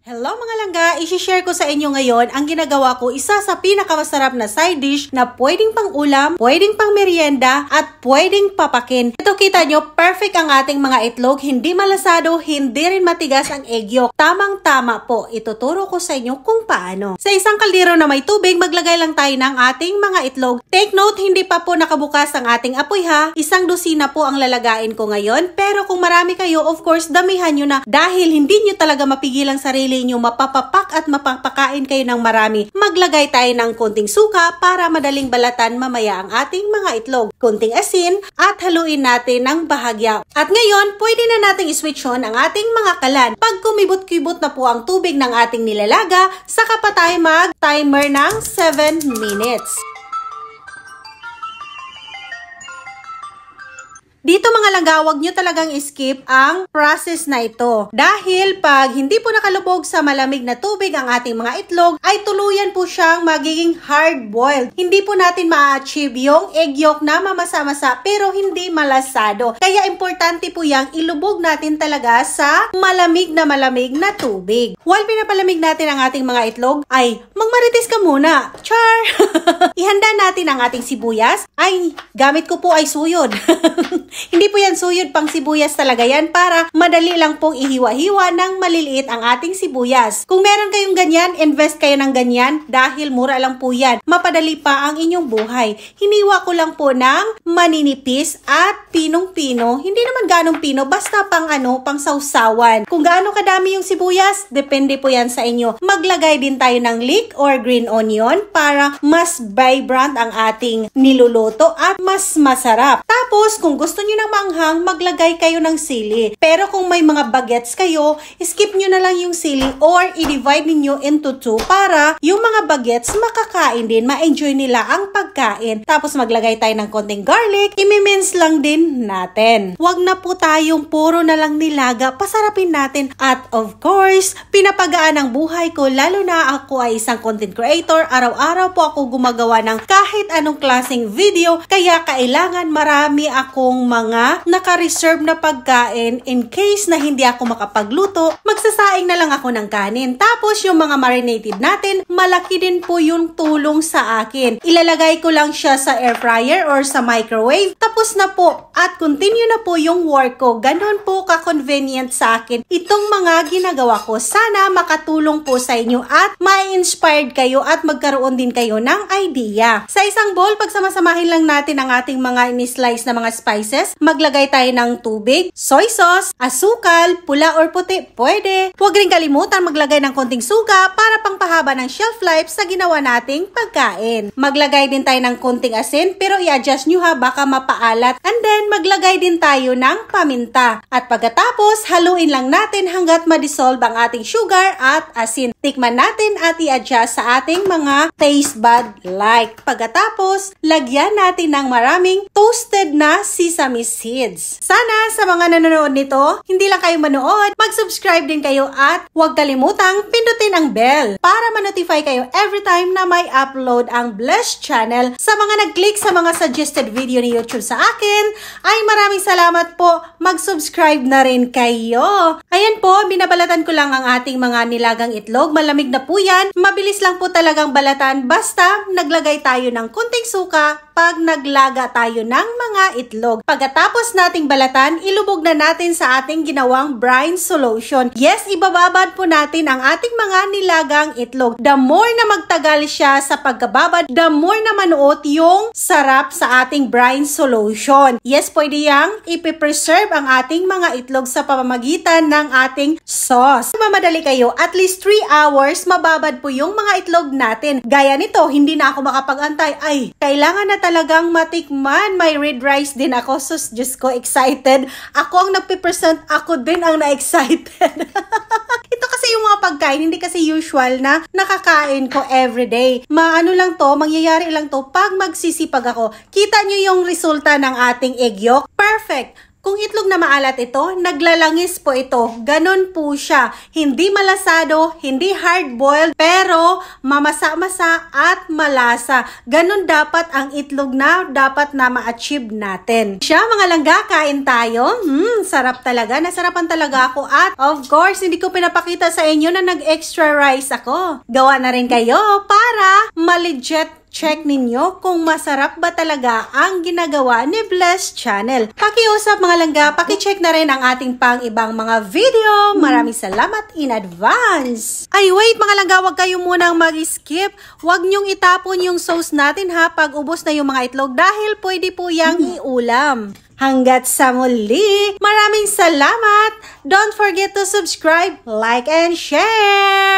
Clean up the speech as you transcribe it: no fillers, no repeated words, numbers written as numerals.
Hello mga langga! I-share ko sa inyo ngayon ang ginagawa ko, isa sa pinakamasarap na side dish na pwedeng pang ulam, pwedeng pang merienda, at pwedeng papakin. Ito kita nyo, perfect ang ating mga itlog, hindi malasado, hindi rin matigas ang egg yolk. Tamang-tama po, ituturo ko sa inyo kung paano. Sa isang kaldero na may tubig, maglagay lang tayo ng ating mga itlog. Take note, hindi pa po nakabukas ang ating apoy ha. Isang dosina po ang lalagain ko ngayon. Pero kung marami kayo, of course, damihan nyo na dahil hindi nyo talaga mapigilang sarili nyo, mapapapak at mapapakain kayo ng marami. Maglagay tayo ng konting suka para madaling balatan mamaya ang ating mga itlog. Konting asin at haluin natin ng bahagya. At ngayon, pwede na nating i-switch on ang ating mga kalan. Pag kumibot-kibot na po ang tubig ng ating nilalaga, saka pa tayo mag-timer ng 7 minutes. Dito mga langga, huwag nyo talagang skip ang process na ito. Dahil pag hindi po nakalubog sa malamig na tubig ang ating mga itlog, ay tuluyan po siyang magiging hard-boiled. Hindi po natin ma-achieve yung egg yolk na mamasa-masa pero hindi malasado. Kaya importante po yung ilubog natin talaga sa malamig na tubig. While pinapalamig natin ang ating mga itlog, ay magmarites ka muna. Char! Ihanda natin ang ating sibuyas. Ay, gamit ko po ay suyod. Hindi po yan suyod, pang sibuyas talaga yan para madali lang pong ihiwa-hiwa ng maliliit ang ating sibuyas. Kung meron kayong ganyan, invest kayo ng ganyan dahil mura lang po yan. Mapadali pa ang inyong buhay. Hiniwa ko lang po ng maninipis at pinong-pino. Hindi naman ganong pino, basta pang pang sausawan. Kung gaano kadami yung sibuyas, depende po yan sa inyo. Maglagay din tayo ng leek or green onion para mas vibrant ang ating niluluto at mas masarap. Tapos, kung gusto nyo ng maanghang, maglagay kayo ng sili. Pero kung may mga bagets kayo, skip nyo na lang yung sili or i-divide niyo into 2 para yung mga bagets makakain din, ma-enjoy nila ang pagkain. Tapos maglagay tayo ng konting garlic, imi-mince lang din natin. Huwag na po tayong puro na lang nilaga, pasarapin natin. At of course, pinapagaan ang buhay ko, lalo na ako ay isang content creator. Araw-araw po ako gumagawa ng kahit anong klaseng video, kaya kailangan marami akong mga naka-reserve na pagkain in case na hindi ako makapagluto, magsasaing na lang ako ng kanin. Tapos yung mga marinated natin, malaki din po yung tulong sa akin. Ilalagay ko lang siya sa air fryer or sa microwave. Tapos na po at continue na po yung work ko. Ganon po ka-convenient sa akin itong mga ginagawa ko. Sana makatulong po sa inyo at ma-inspired kayo at magkaroon din kayo ng idea. Sa isang bowl, pagsamasamahin lang natin ang ating mga in-slice na mga spices. Maglagay tayo ng tubig, soy sauce, asukal, pula or puti, pwede. Huwag rin kalimutan maglagay ng konting suka para pangpahaba ng shelf life sa ginawa nating pagkain. Maglagay din tayo ng konting asin pero i-adjust nyo ha, baka mapaalat. And then maglagay din tayo ng paminta. At pagkatapos, haluin lang natin hanggat ma-dissolve ang ating sugar at asin. Tikman natin at i-adjust sa ating mga taste bud like. Pagkatapos, lagyan natin ng maraming toasted na sesame seeds. Sana sa mga nanonood nito, hindi lang kayo manood, mag-subscribe din kayo at huwag kalimutang pindutin ang bell para ma-notify kayo every time na may upload ang Blessed Channel. Sa mga nag-click sa mga suggested video ni YouTube sa akin, ay maraming salamat po. Mag-subscribe na rin kayo. Ayan po, binabalatan ko lang ang ating mga nilagang itlog. Malamig na po yan. Mabilis lang po talagang balatan basta naglagay tayo ng kunting suka pag naglaga tayo ng mga itlog. Pagkatapos nating balatan, ilubog na natin sa ating ginawang brine solution. Yes, ibababad po natin ang ating mga nilagang itlog. The more na magtagal siya sa pagkababad, the more na manuot yung sarap sa ating brine solution. Yes, pwede yang ipipreserve ang ating mga itlog sa pamamagitan ng ating sauce. Mamadali kayo, at least 3 hours mababad po yung mga itlog natin. Gaya nito, hindi na ako makapag-antay. Ay, kailangan na talagang matikman. May red rice din ako. Sus, Diyos ko, excited. Ako ang nagpipresent, ako din ang na-excited. Ito kasi yung mga pagkain, hindi kasi usual na nakakain ko everyday. Maano lang to, mangyayari lang to pag magsisipag ako. Kita nyo yung resulta ng ating egg yolk? Perfect! Kung itlog na maalat ito, naglalangis po ito. Ganon po siya. Hindi malasado, hindi hard-boiled, pero mamasa-masa at malasa. Ganon dapat ang itlog na dapat na ma-achieve natin. Siya mga langga, kain tayo. Sarap talaga. Nasarapan talaga ako. At of course, hindi ko pinapakita sa inyo na nag-extra rice ako. Gawa na rin kayo para ma-legit check ninyo kung masarap ba talaga ang ginagawa ni Bless Channel. Pakiusap mga langga, pakicheck na rin ang ating pang ibang mga video. Maraming salamat in advance. Ay wait mga langga, wag kayo munang mag-skip. Wag nyong itapon yung sauce natin ha pag ubos na yung mga itlog dahil pwede po yang iulam. Hanggat sa muli, maraming salamat. Don't forget to subscribe, like, and share.